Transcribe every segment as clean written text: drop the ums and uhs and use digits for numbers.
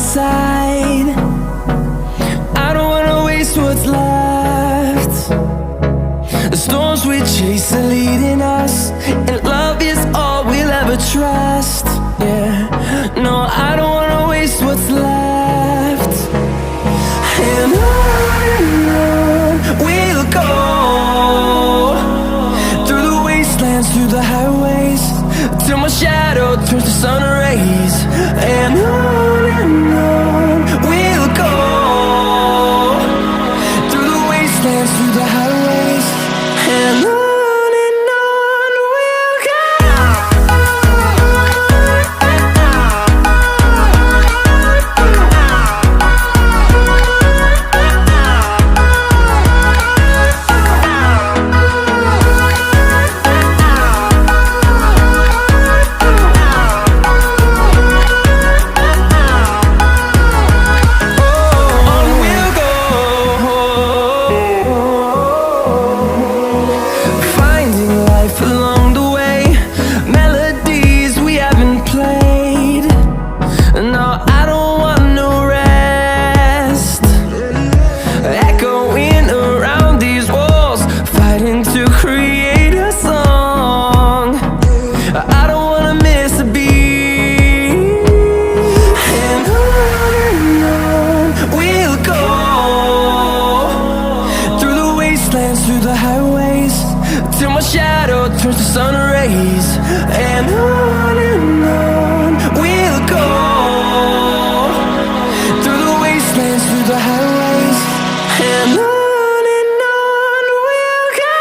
side. I don't wanna waste what's left. The storms we chase are leading us, and love is all we'll ever trust. Yeah, no, I don't wanna waste what's left. And on we'll go, through the wastelands, through the highways, till my shadow turns to sun rays. And on we'll go, through the wastelands, through the highways, and on we'll go. Through the highways, till my shadow turns to sun rays. And on we'll go, through the wastelands, through the highways, and on we'll go.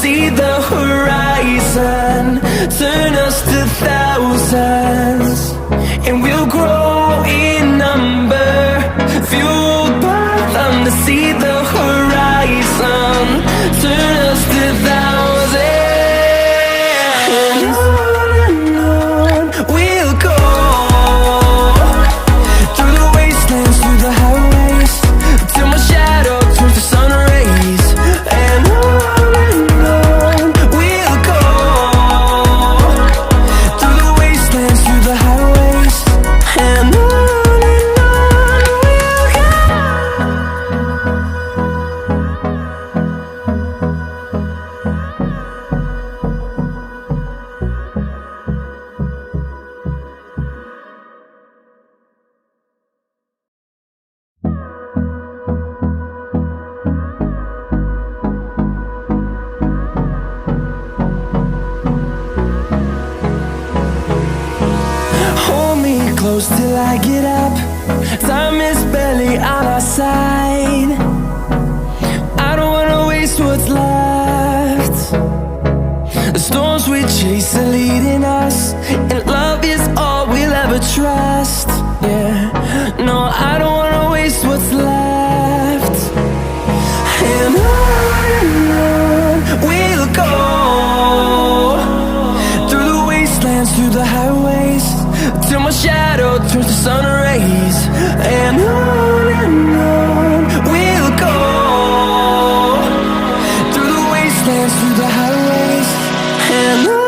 See the horizon turn us to thousands, and we'll grow in number, fueled by them. To see the horizon turn us to thousands, and on we'll go, through the wastelands, through the highways, till my shadow turns to sun rays. And close till I get up. Time is barely on our side. I don't wanna waste what's left. The storms we chase are leading us, and love is all we'll ever trust. Yeah, no, I don't wanna waste what's left. And on we'll go, through the wastelands, through the highways, till my shadow turns to sun rays. And on we'll go, through the wastelands, through the highways, and on.